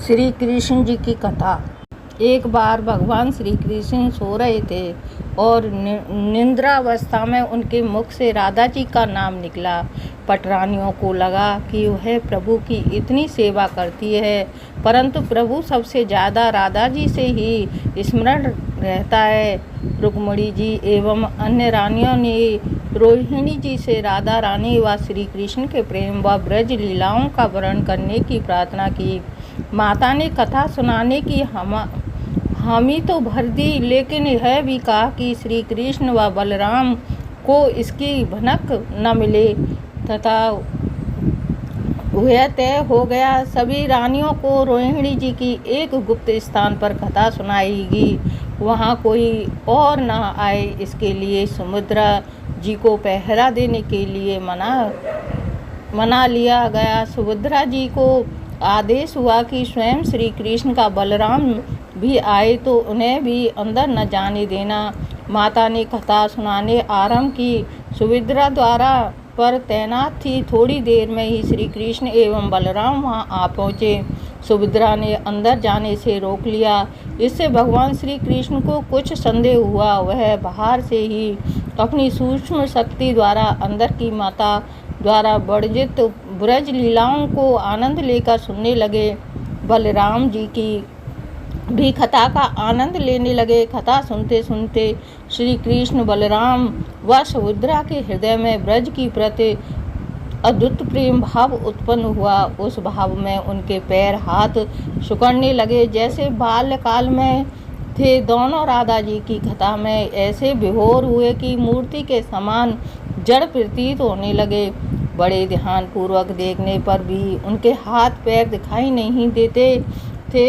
श्री कृष्ण जी की कथा। एक बार भगवान श्री कृष्ण सो रहे थे और निद्रावस्था में उनके मुख से राधा जी का नाम निकला। पटरानियों को लगा कि वह प्रभु की इतनी सेवा करती है, परंतु प्रभु सबसे ज़्यादा राधा जी से ही स्मरण रहता है। रुक्मिणी जी एवं अन्य रानियों ने रोहिणी जी से राधा रानी व श्री कृष्ण के प्रेम व ब्रज लीलाओं का वर्णन करने की प्रार्थना की। माता ने कथा सुनाने की हामी तो भर दी, लेकिन यह भी कहा कि श्री कृष्ण व बलराम को इसकी भनक न मिले तथा वह तय हो गया। सभी रानियों को रोहिणी जी की एक गुप्त स्थान पर कथा सुनाएगी, वहाँ कोई और न आए, इसके लिए सुमित्रा जी को पहरा देने के लिए मना लिया गया। सुभद्रा जी को आदेश हुआ कि स्वयं श्री कृष्ण का बलराम भी आए तो उन्हें भी अंदर न जाने देना। माता ने कथा सुनाने आरंभ की। सुभद्रा द्वारा पर तैनात थी। थोड़ी देर में ही श्री कृष्ण एवं बलराम वहां आ पहुँचे। सुभद्रा ने अंदर जाने से रोक लिया। इससे भगवान श्री कृष्ण को कुछ संदेह हुआ। वह बाहर से ही अपनी सूक्ष्म शक्ति द्वारा अंदर की माता द्वारा वर्णित ब्रज लीलाओं को आनंद लेकर सुनने लगे। बलराम जी की भी कथा का आनंद लेने लगे। कथा सुनते सुनते श्री कृष्ण बलराम व सुभद्रा के हृदय में ब्रज की प्रति अद्भुत प्रेम भाव उत्पन्न हुआ। उस भाव में उनके पैर हाथ सिकुड़ने लगे जैसे बाल्यकाल में थे। दोनों राधा जी की कथा में ऐसे विभोर हुए कि मूर्ति के समान जड़ प्रतीत होने लगे। बड़े ध्यान पूर्वक देखने पर भी उनके हाथ पैर दिखाई नहीं देते थे।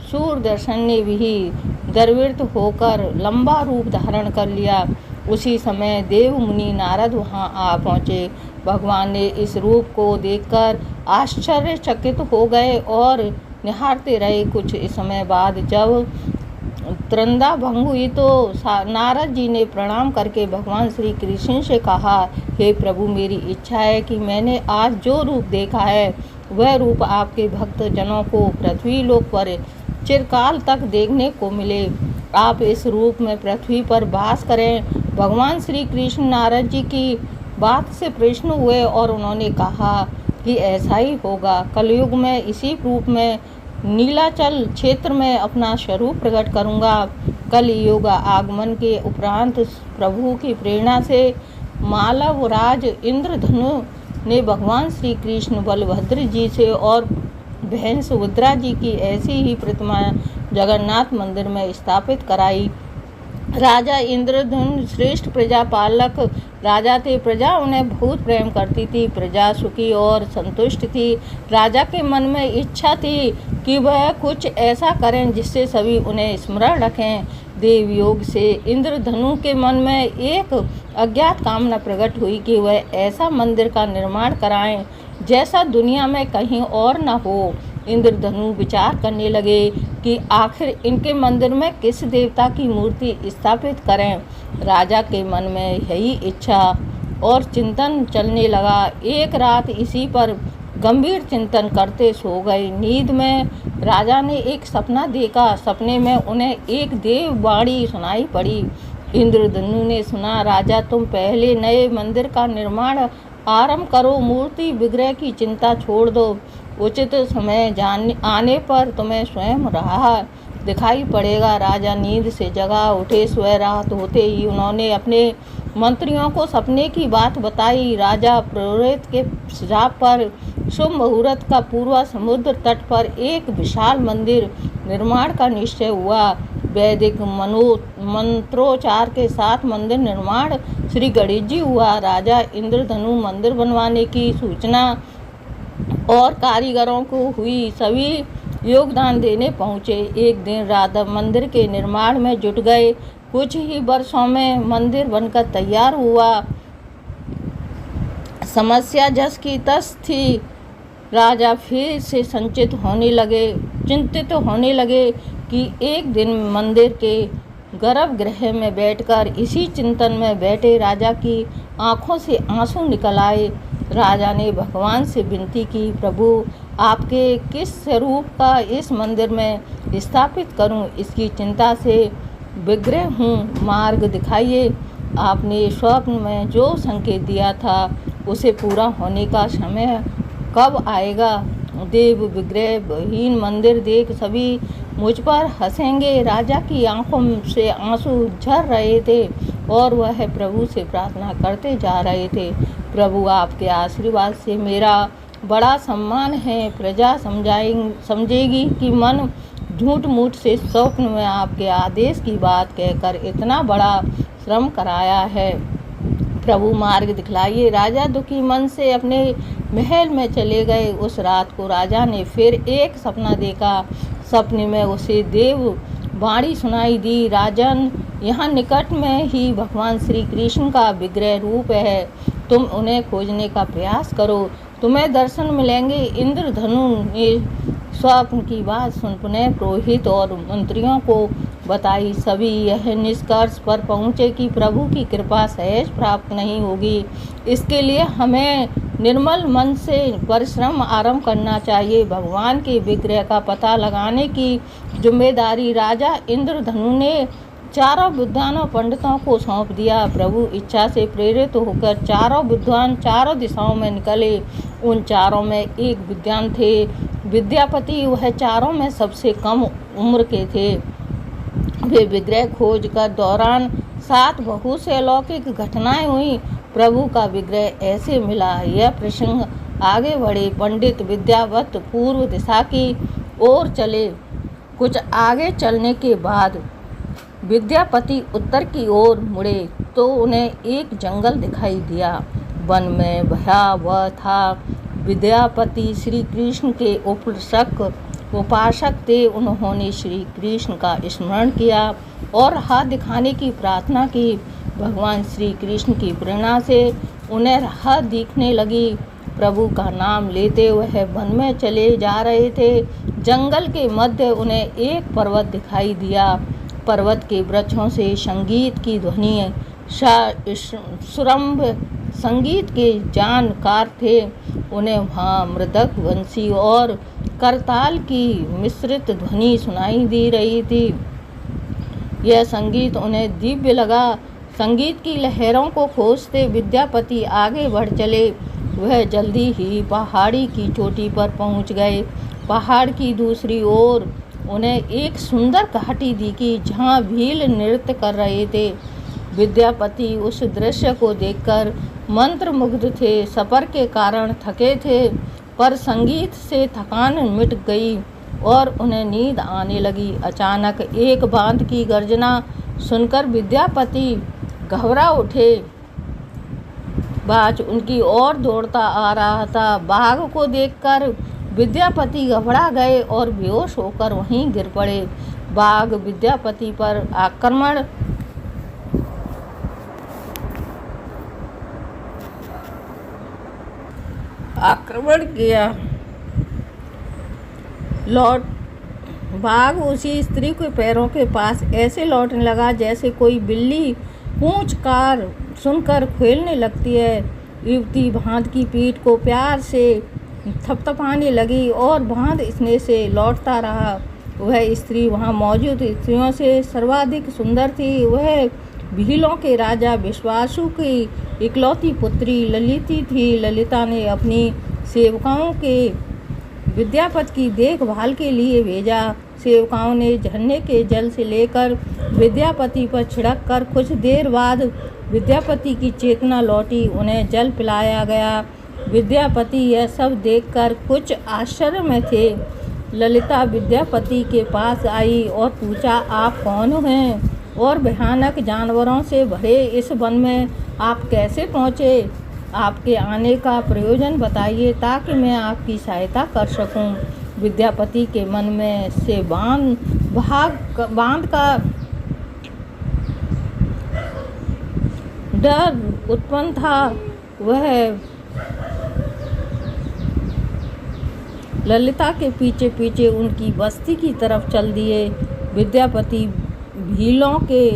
सूर्यदर्शन ने भी द्रवित होकर लंबा रूप धारण कर लिया। उसी समय देव मुनि नारद वहां आ पहुँचे। भगवान ने इस रूप को देखकर आश्चर्यचकित हो गए और निहारते रहे। कुछ समय बाद जब त्रंदा भंग हुई तो नारद जी ने प्रणाम करके भगवान श्री कृष्ण से कहा, हे प्रभु, मेरी इच्छा है कि मैंने आज जो रूप देखा है वह रूप आपके भक्त जनों को पृथ्वी लोक पर चिरकाल तक देखने को मिले। आप इस रूप में पृथ्वी पर वास करें। भगवान श्री कृष्ण नारद जी की बात से प्रसन्न हुए और उन्होंने कहा कि ऐसा ही होगा। कलयुग में इसी रूप में नीलाचल क्षेत्र में अपना स्वरूप प्रकट करूंगा। कलयुग आगमन के उपरांत प्रभु की प्रेरणा से मालवराज इंद्रधनु ने भगवान श्री कृष्ण बलभद्र जी से और बहन सुभद्रा जी की ऐसी ही प्रतिमा जगन्नाथ मंदिर में स्थापित कराई। राजा इंद्रधनु श्रेष्ठ प्रजापालक राजा थे। प्रजा उन्हें बहुत प्रेम करती थी। प्रजा सुखी और संतुष्ट थी। राजा के मन में इच्छा थी कि वह कुछ ऐसा करें जिससे सभी उन्हें स्मरण रखें। देवयोग से इंद्रधनु के मन में एक अज्ञात कामना प्रकट हुई कि वह ऐसा मंदिर का निर्माण कराएं जैसा दुनिया में कहीं और न हो। इंद्रधनु विचार करने लगे कि आखिर इनके मंदिर में किस देवता की मूर्ति स्थापित करें। राजा के मन में यही इच्छा और चिंतन चलने लगा। एक रात इसी पर गंभीर चिंतन करते सो गए। नींद में राजा ने एक सपना देखा। सपने में उन्हें एक देववाणी सुनाई पड़ी। इंद्रधनु ने सुना, राजा, तुम पहले नए मंदिर का निर्माण आरंभ करो। मूर्ति विग्रह की चिंता छोड़ दो। उचित समय आने पर तुम्हें स्वयं राह दिखाई पड़ेगा। राजा नींद से जगा उठे। स्वयं रात होते ही उन्होंने अपने मंत्रियों को सपने की बात बताई। राजा पुरोहित के सुझाव पर शुभ मुहूर्त का पूर्व समुद्र तट पर एक विशाल मंदिर निर्माण का निश्चय हुआ। वैदिक मंत्रोच्चार के साथ मंदिर निर्माण श्री गणेश जी हुआ। राजा इंद्रधनु मंदिर बनवाने की सूचना और कारीगरों को हुई। सभी योगदान देने पहुँचे। एक दिन राधा मंदिर के निर्माण में जुट गए। कुछ ही वर्षों में मंदिर बनकर तैयार हुआ। समस्या जस की तस थी। राजा फिर से चिंतित होने लगे कि एक दिन मंदिर के गर्भगृह में बैठकर इसी चिंतन में बैठे राजा की आंखों से आंसू निकल आए। राजा ने भगवान से विनती की, प्रभु, आपके किस स्वरूप का इस मंदिर में स्थापित करूं, इसकी चिंता से विग्रह हूँ। मार्ग दिखाइए। आपने स्वप्न में जो संकेत दिया था उसे पूरा होने का समय कब आएगा? देव विग्रह विहीन मंदिर देख सभी मुझ पर हंसेंगे। राजा की आंखों से आंसू झर रहे थे और वह प्रभु से प्रार्थना करते जा रहे थे, प्रभु आपके आशीर्वाद से मेरा बड़ा सम्मान है। प्रजा समझेगी कि मन झूठ मूठ से स्वप्न में आपके आदेश की बात कहकर इतना बड़ा श्रम कराया है। प्रभु मार्ग दिखलाइए। राजा दुखी मन से अपने महल में चले गए। उस रात को राजा ने फिर एक सपना देखा। सपने में उसे देव वाणी सुनाई दी, राजन, यहाँ निकट में ही भगवान श्री कृष्ण का विग्रह रूप है। तुम उन्हें खोजने का प्रयास करो, तुम्हें दर्शन मिलेंगे। इंद्रधनु ने स्वप्न की बात सुन पुनः पुरोहित और मंत्रियों को बताई। सभी यह निष्कर्ष पर पहुँचे कि प्रभु की कृपा सहज प्राप्त नहीं होगी। इसके लिए हमें निर्मल मन से परिश्रम आरंभ करना चाहिए। भगवान के विग्रह का पता लगाने की जिम्मेदारी राजा इंद्रधनु ने चारों विद्वानों पंडितों को सौंप दिया। प्रभु इच्छा से प्रेरित होकर चारों विद्वान चारों दिशाओं में निकले। उन चारों में एक विद्वान थे विद्यापति। वह चारों में सबसे कम उम्र के थे। वे विग्रह खोज कर दौरान 7 बहुत से अलौकिक घटनाएं हुई। प्रभु का विग्रह ऐसे मिला। यह प्रसंग आगे बढ़े। पंडित विद्यावत पूर्व दिशा की ओर चले। कुछ आगे चलने के बाद विद्यापति उत्तर की ओर मुड़े तो उन्हें एक जंगल दिखाई दिया। वन में भयावह था। विद्यापति श्री कृष्ण के उपासक थे। उन्होंने श्री कृष्ण का स्मरण किया और हाथ दिखाने की प्रार्थना की। भगवान श्री कृष्ण की प्रेरणा से उन्हें राह दिखने लगी। प्रभु का नाम लेते वह वन में चले जा रहे थे। जंगल के मध्य उन्हें एक पर्वत दिखाई दिया। पर्वत के वृक्षों से संगीत की ध्वनि सुरंभ संगीत के जानकार थे। उन्हें वहाँ मृदक, बंसी और करताल की मिश्रित ध्वनि सुनाई दे रही थी। यह संगीत उन्हें दिव्य लगा। संगीत की लहरों को खोजते विद्यापति आगे बढ़ चले। वह जल्दी ही पहाड़ी की चोटी पर पहुंच गए। पहाड़ की दूसरी ओर उन्हें एक सुंदर घाटी दिखी जहां भील नृत्य कर रहे थे। विद्यापति उस दृश्य को देखकर मंत्रमुग्ध थे। सफर के कारण थके थे पर संगीत से थकान मिट गई और उन्हें नींद आने लगी। अचानक एक बांध की गर्जना सुनकर विद्यापति घबरा उठे। बाज उनकी ओर दौड़ता आ रहा था। बाघ को देखकर विद्यापति घबरा गए और बेहोश होकर वहीं गिर पड़े। बाघ विद्यापति पर आक्रमण किया। बाघ उसी स्त्री के पैरों के पास ऐसे लौटने लगा जैसे कोई बिल्ली पूंछकार सुनकर खेलने लगती है। युवती बांध की पीठ को प्यार से थपथपाने लगी और बांध स्नेह से लौटता रहा। वह स्त्री वहां मौजूद स्त्रियों से सर्वाधिक सुंदर थी। वह भीलों के राजा विश्वासु की इकलौती पुत्री ललिता थी। ललिता ने अपनी सेवकाओं के विद्यापति की देखभाल के लिए भेजा। सेवकाओं ने झरने के जल से लेकर विद्यापति पर छिड़क कर कुछ देर बाद विद्यापति की चेतना लौटी। उन्हें जल पिलाया गया। विद्यापति यह सब देखकर कुछ आश्चर्य में थे। ललिता विद्यापति के पास आई और पूछा, आप कौन हैं और भयानक जानवरों से भरे इस वन में आप कैसे पहुँचे? आपके आने का प्रयोजन बताइए ताकि मैं आपकी सहायता कर सकूं। विद्यापति के मन में से बांध का डर उत्पन्न था। वह ललिता के पीछे पीछे उनकी बस्ती की तरफ चल दिए। विद्यापति भीलों के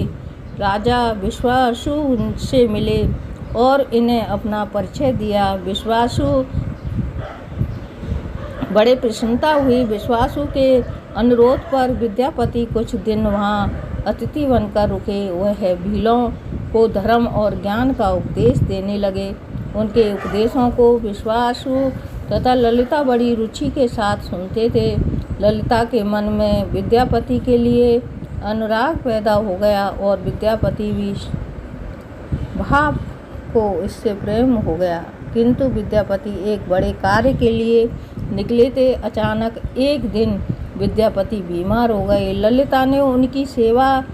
राजा विश्वासु से मिले और इन्हें अपना परिचय दिया। बड़े प्रसन्नता हुई। विश्वासु के अनुरोध पर विद्यापति कुछ दिन वहाँ अतिथि बनकर रुके। वह भीलों को धर्म और ज्ञान का उपदेश देने लगे। उनके उपदेशों को विश्वासु तथा ललिता बड़ी रुचि के साथ सुनते थे। ललिता के मन में विद्यापति के लिए अनुराग पैदा हो गया और विद्यापति भी भाव को इससे प्रेम हो गया। किंतु विद्यापति एक बड़े कार्य के लिए निकले थे। अचानक एक दिन विद्यापति बीमार हो गए। ललिता ने उनकी सेवा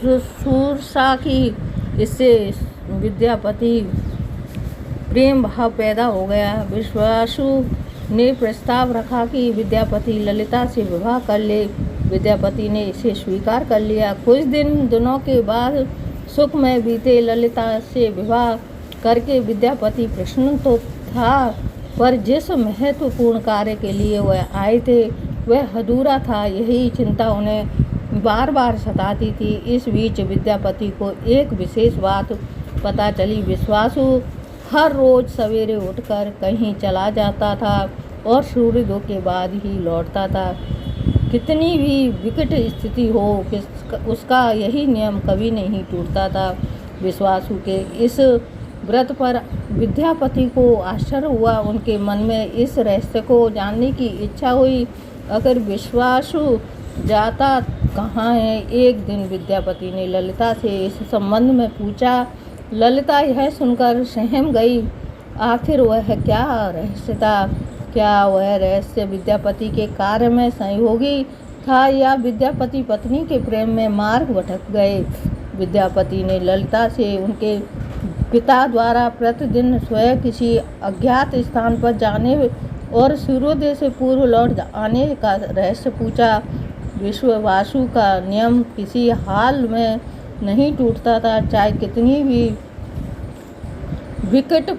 शुश्रूषा की। इससे विद्यापति प्रेम भाव पैदा हो गया। विश्वासु ने प्रस्ताव रखा कि विद्यापति ललिता से विवाह कर ले। विद्यापति ने इसे स्वीकार कर लिया। कुछ दिनों के बाद सुख में बीते। ललिता से विवाह करके विद्यापति प्रसन्न तो था, पर जिस महत्वपूर्ण कार्य के लिए वह आए थे वह अधूरा था। यही चिंता उन्हें बार बार सताती थी। इस बीच विद्यापति को एक विशेष बात पता चली। विश्वासु हर रोज सवेरे उठकर कहीं चला जाता था और सूर्योदय के बाद ही लौटता था। कितनी भी विकट स्थिति हो, उसका यही नियम कभी नहीं टूटता था। विश्वासु के इस व्रत पर विद्यापति को आश्चर्य हुआ। उनके मन में इस रहस्य को जानने की इच्छा हुई। अगर विश्वासु जाता कहाँ है? एक दिन विद्यापति ने ललिता से इस संबंध में पूछा। ललिता यह सुनकर सहम गई। आखिर वह क्या रहस्य था? क्या वह रहस्य विद्यापति के कार्य में सहयोगी था या विद्यापति पत्नी के प्रेम में मार्ग भटक गए? विद्यापति ने ललिता से उनके पिता द्वारा प्रतिदिन स्वयं किसी अज्ञात स्थान पर जाने और सूर्योदय से पूर्व लौट आने का रहस्य पूछा। विश्वासु का नियम किसी हाल में नहीं टूटता था। चाहे कितनी भी विकट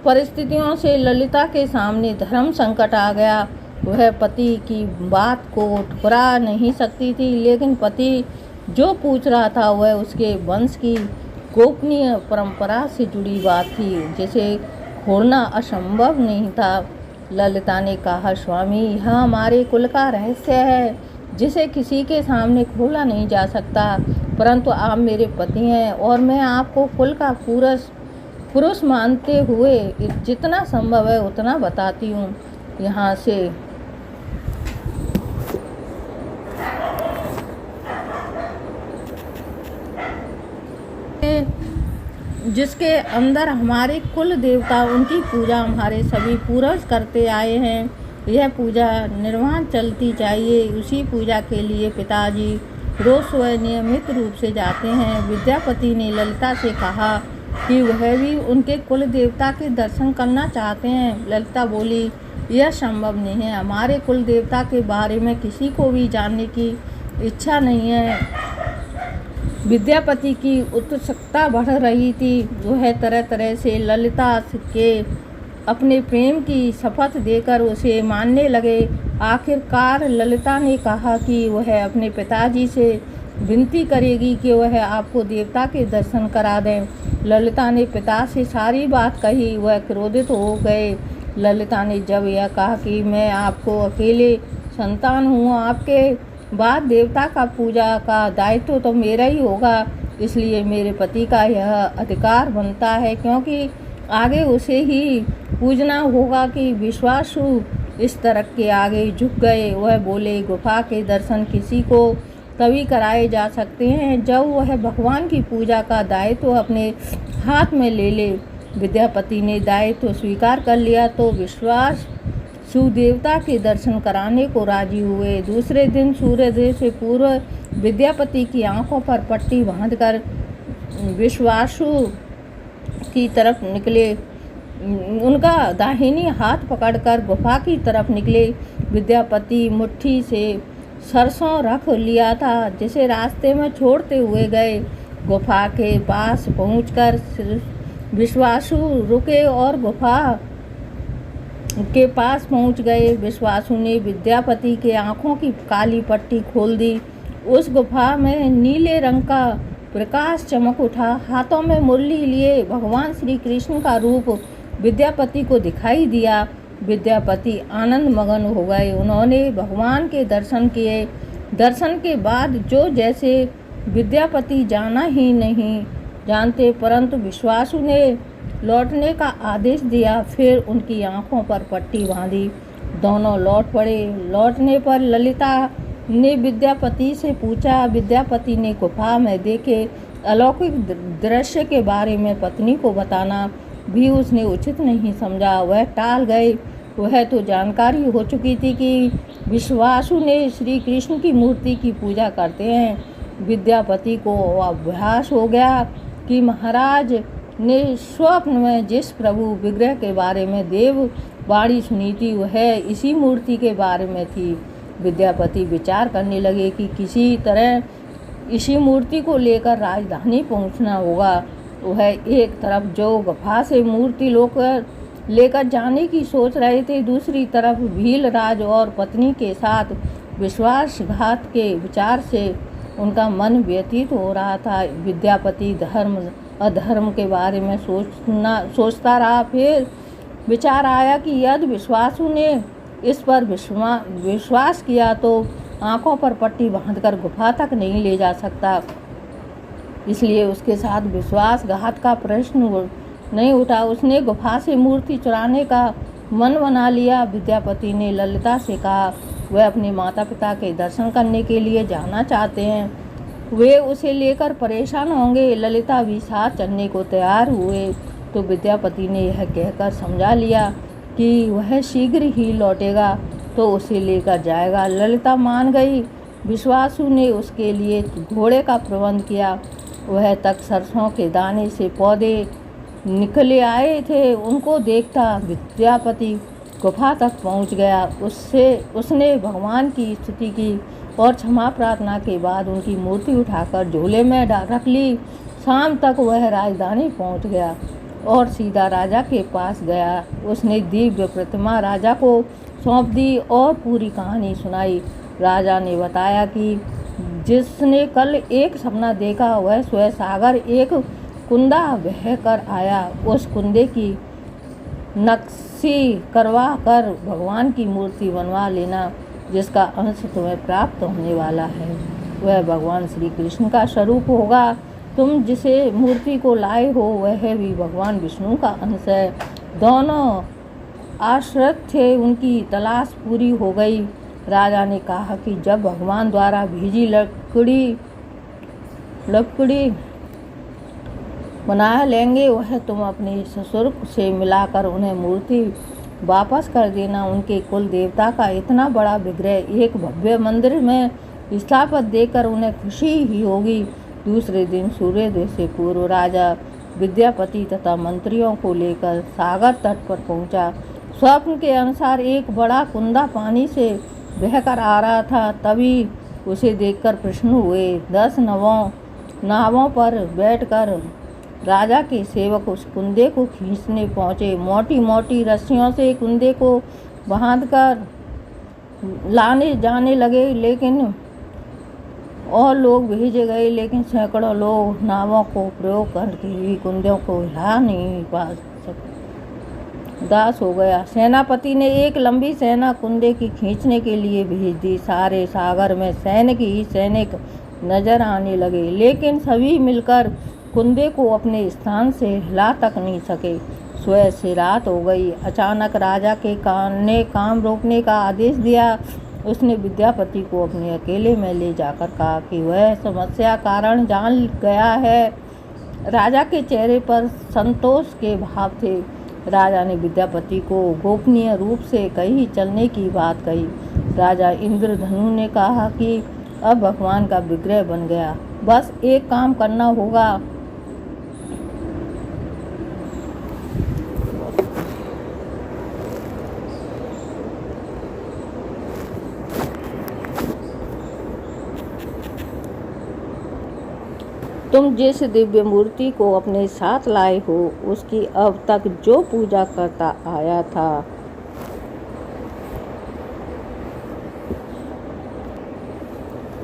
परिस्थितियों से ललिता के सामने धर्म संकट आ गया, वह पति की बात को ठुकरा नहीं सकती थी। लेकिन पति जो पूछ रहा था वह उसके वंश की गोपनीय परंपरा से जुड़ी बात थी, जिसे खोलना असंभव नहीं था। ललिता ने कहा, स्वामी, यह हमारे कुल का रहस्य है जिसे किसी के सामने खोला नहीं जा सकता। परंतु आप मेरे पति हैं और मैं आपको कुल का पुरुष मानते हुए जितना संभव है उतना बताती हूँ। यहाँ से जिसके अंदर हमारे कुल देवता, उनकी पूजा हमारे सभी पूर्वज करते आए हैं। यह पूजा निर्वाण चलती चाहिए। उसी पूजा के लिए पिताजी रोज सुबह नियमित रूप से जाते हैं। विद्यापति ने ललिता से कहा कि वह भी उनके कुल देवता के दर्शन करना चाहते हैं। ललिता बोली, यह संभव नहीं है। हमारे कुल देवता के बारे में किसी को भी जानने की इच्छा नहीं है। विद्यापति की उत्सुकता बढ़ रही थी। वह तरह तरह से ललिता के अपने प्रेम की शपथ देकर उसे मानने लगे। आखिरकार ललिता ने कहा कि वह अपने पिताजी से विनती करेगी कि वह आपको देवता के दर्शन करा दें। ललिता ने पिता से सारी बात कही। वह क्रोधित हो गए। ललिता ने जब यह कहा कि मैं आपको अकेले संतान हूँ, आपके बाद देवता का पूजा का दायित्व तो मेरा ही होगा, इसलिए मेरे पति का यह अधिकार बनता है, क्योंकि आगे उसे ही पूजना होगा कि विश्वासु इस तरह के आगे झुक गए। वह बोले, गुफा के दर्शन किसी को तभी कराए जा सकते हैं जब वह भगवान की पूजा का दायित्व अपने हाथ में ले ले। विद्यापति ने दायित्व स्वीकार कर लिया तो विश्वास सुदेवता के दर्शन कराने को राजी हुए। दूसरे दिन सूर्योदय से पूर्व विद्यापति की आंखों पर पट्टी बांधकर विश्वासु की तरफ निकले। उनका दाहिनी हाथ पकड़कर गुफा की तरफ निकले। विद्यापति मुट्ठी से सरसों रख लिया था, जिसे रास्ते में छोड़ते हुए गए। गुफा के पास पहुंचकर विश्वासु रुके और गुफा के पास पहुंच गए। विश्वासु ने विद्यापति के आंखों की काली पट्टी खोल दी। उस गुफा में नीले रंग का प्रकाश चमक उठा। हाथों में मुरली लिए भगवान श्री कृष्ण का रूप विद्यापति को दिखाई दिया। विद्यापति आनंद मगन हो गए। उन्होंने भगवान के दर्शन किए। दर्शन के बाद जो जैसे विद्यापति जाना ही नहीं जानते, परंतु विश्वासु ने लौटने का आदेश दिया। फिर उनकी आंखों पर पट्टी बांधी, दोनों लौट पड़े। लौटने पर ललिता ने विद्यापति से पूछा। विद्यापति ने गुफा में देखे अलौकिक दृश्य के बारे में पत्नी को बताना भी उसने उचित नहीं समझा। वह टाल गए। वह तो जानकारी हो चुकी थी कि विश्वासु ने श्री कृष्ण की मूर्ति की पूजा करते हैं। विद्यापति को अभ्यास हो गया कि महाराज ने स्वप्न में जिस प्रभु विग्रह के बारे में देव वाणी सुनी थी वह इसी मूर्ति के बारे में थी। विद्यापति विचार करने लगे कि किसी तरह इसी मूर्ति को लेकर राजधानी पहुंचना होगा। वह एक तरफ जो गुफा से मूर्ति लेकर जाने की सोच रहे थे, दूसरी तरफ भीलराज और पत्नी के साथ विश्वासघात के विचार से उनका मन व्यतीत हो रहा था। विद्यापति धर्म अधर्म के बारे में सोचता रहा। फिर विचार आया कि यदि विश्वासु ने इस पर विश्वास किया तो आंखों पर पट्टी बांधकर गुफा तक नहीं ले जा सकता, इसलिए उसके साथ विश्वासघात का प्रश्न नहीं उठा। उसने गुफा से मूर्ति चुराने का मन बना लिया। विद्यापति ने ललिता से कहा वह अपने माता पिता के दर्शन करने के लिए जाना चाहते हैं, वे उसे लेकर परेशान होंगे। ललिता भी साथ चलने को तैयार हुए तो विद्यापति ने यह कहकर समझा लिया कि वह शीघ्र ही लौटेगा तो उसे लेकर जाएगा। ललिता मान गई। विश्वासु ने उसके लिए घोड़े का प्रबंध किया। वह तक सरसों के दाने से पौधे निकले आए थे, उनको देखता विद्यापति गुफा तक पहुंच गया। उसने भगवान की स्तुति की और क्षमा प्रार्थना के बाद उनकी मूर्ति उठाकर झोले में रख ली। शाम तक वह राजधानी पहुंच गया और सीधा राजा के पास गया। उसने दिव्य प्रतिमा राजा को सौंप दी और पूरी कहानी सुनाई। राजा ने बताया कि जिसने कल एक सपना देखा वह स्वयं सागर एक कुंदा बह कर आया। उस कुंदे की नक्शी करवा कर भगवान की मूर्ति बनवा लेना, जिसका अंश तुम्हें प्राप्त होने वाला है। वह भगवान श्री कृष्ण का स्वरूप होगा। तुम जिसे मूर्ति को लाए हो वह भी भगवान विष्णु का अंश है। दोनों आश्रित थे, उनकी तलाश पूरी हो गई। राजा ने कहा कि जब भगवान द्वारा भेजी लकड़ी बना लेंगे वह तुम अपने ससुर से मिलाकर उन्हें मूर्ति वापस कर देना। उनके कुल देवता का इतना बड़ा विग्रह एक भव्य मंदिर में स्थापित देकर उन्हें खुशी ही होगी। दूसरे दिन सूर्योदय से पूर्व राजा विद्यापति तथा मंत्रियों को लेकर सागर तट पर पहुंचा। स्वप्न के अनुसार एक बड़ा कुंदा पानी से बहकर आ रहा था। तभी उसे देखकर प्रसन्न हुए। 10 नावों पर बैठकर राजा के सेवक उस कुंदे को खींचने पहुंचे। मोटी मोटी रस्सियों से कुंदे को बांधकर लाने जाने लगे, लेकिन और लोग भेजे गए, लेकिन सैकड़ों लोग नावों को प्रयोग करके भी कुंदों को हिला नहीं पा सके। दास हो गया। सेनापति ने एक लंबी सेना कुंदे की खींचने के लिए भेज दी। सारे सागर में सैनिक ही सैनिक नजर आने लगे, लेकिन सभी मिलकर कुंदे को अपने स्थान से हिला तक नहीं सके। स्वयं से रात हो गई। अचानक राजा के ने काम रोकने का आदेश दिया। उसने विद्यापति को अपने अकेले में ले जाकर कहा कि वह समस्या कारण जान गया है। राजा के चेहरे पर संतोष के भाव थे। राजा ने विद्यापति को गोपनीय रूप से कहीं चलने की बात कही। राजा इंद्रधनु ने कहा कि अब भगवान का विग्रह बन गया, बस एक काम करना होगा। तुम जिस दिव्य मूर्ति को अपने साथ लाए हो उसकी अब तक जो पूजा करता आया था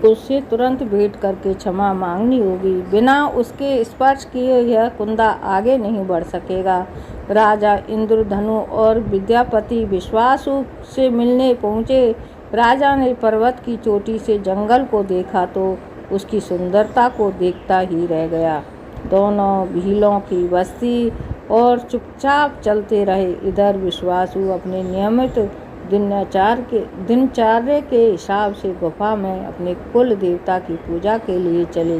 उससे तुरंत भेंट करके क्षमा मांगनी होगी। बिना उसके स्पर्श किए यह कुंदा आगे नहीं बढ़ सकेगा। राजा इंद्रधनु और विद्यापति विश्वासु से मिलने पहुँचे। राजा ने पर्वत की चोटी से जंगल को देखा तो उसकी सुंदरता को देखता ही रह गया। दोनों भीलों की बस्ती और चुपचाप चलते रहे। इधर विश्वासु अपने नियमित दिनचर्या के हिसाब से गुफा में अपने कुल देवता की पूजा के लिए चले।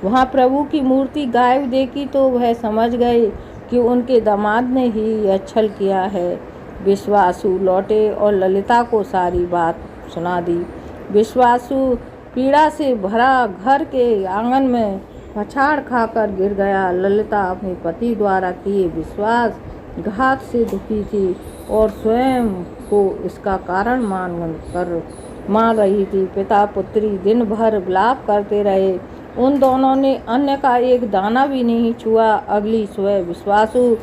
वहाँ प्रभु की मूर्ति गायब देखी तो वह समझ गए कि उनके दामाद ने ही यह छल किया है। विश्वासु लौटे और ललिता को सारी बात सुना दी। विश्वासु पीड़ा से भरा घर के आंगन में पछाड़ खाकर गिर गया। ललिता अपने पति द्वारा किए विश्वासघात से दुखी थी और स्वयं को इसका कारण मान रही थी। पिता पुत्री दिन भर विलाप करते रहे। उन दोनों ने अन्न का एक दाना भी नहीं छुआ। अगली सुबह विश्वासु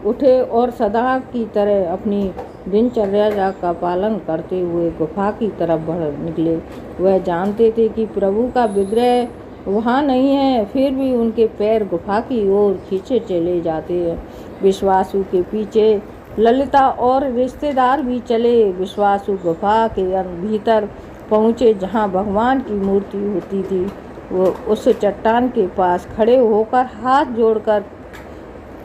उठे और सदा की तरह अपनी दिनचर्या का पालन करते हुए गुफा की तरफ बढ़ निकले। वह जानते थे कि प्रभु का विग्रह वहाँ नहीं है, फिर भी उनके पैर गुफा की ओर खींचे चले जाते हैं। विश्वासु के पीछे ललिता और रिश्तेदार भी चले। विश्वासु गुफा के भीतर पहुँचे जहाँ भगवान की मूर्ति होती थी। वो उस चट्टान के पास खड़े होकर हाथ जोड़कर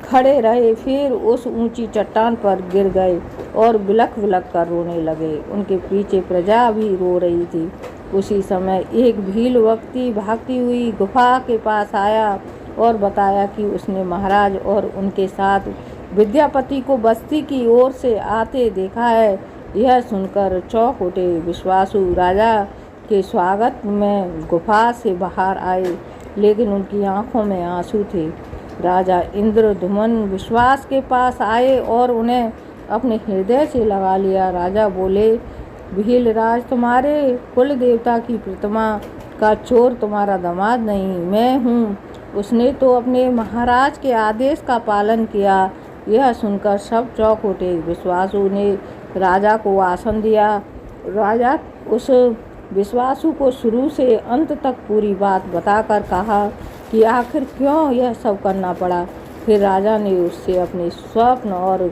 खड़े रहे, फिर उस ऊंची चट्टान पर गिर गए और बिलख बिलख कर रोने लगे। उनके पीछे प्रजा भी रो रही थी। उसी समय एक भील व्यक्ति भागती हुई गुफा के पास आया और बताया कि उसने महाराज और उनके साथ विद्यापति को बस्ती की ओर से आते देखा है। यह सुनकर चौंक उठे। विश्वासु राजा के स्वागत में गुफा से बाहर आए, लेकिन उनकी आंखों में आंसू थे। राजा इंद्रधुमन विश्वास के पास आए और उन्हें अपने हृदय से लगा लिया। राजा बोले, भीलराज, तुम्हारे कुल देवता की प्रतिमा का चोर तुम्हारा दामाद नहीं, मैं हूँ। उसने तो अपने महाराज के आदेश का पालन किया। यह सुनकर सब चौंक उठे। विश्वासु ने राजा को आसन दिया। राजा उस विश्वासु को शुरू से अंत तक पूरी बात बताकर कहा कि आखिर क्यों यह सब करना पड़ा। फिर राजा ने उससे अपने स्वप्न और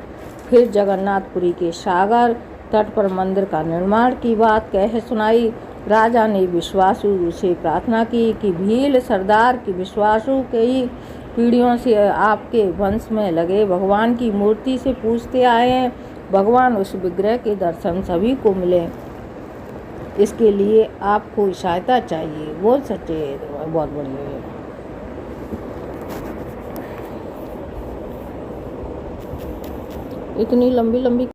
फिर जगन्नाथपुरी के सागर तट पर मंदिर का निर्माण की बात कह सुनाई। राजा ने विश्वासु से प्रार्थना की कि भील सरदार की विश्वासु कई पीढ़ियों से आपके वंश में लगे भगवान की मूर्ति से पूछते आए हैं। भगवान उस विग्रह के दर्शन सभी को मिले, इसके लिए आपको सहायता चाहिए। बोल सच्चे, बहुत बढ़िया। इतनी लंबी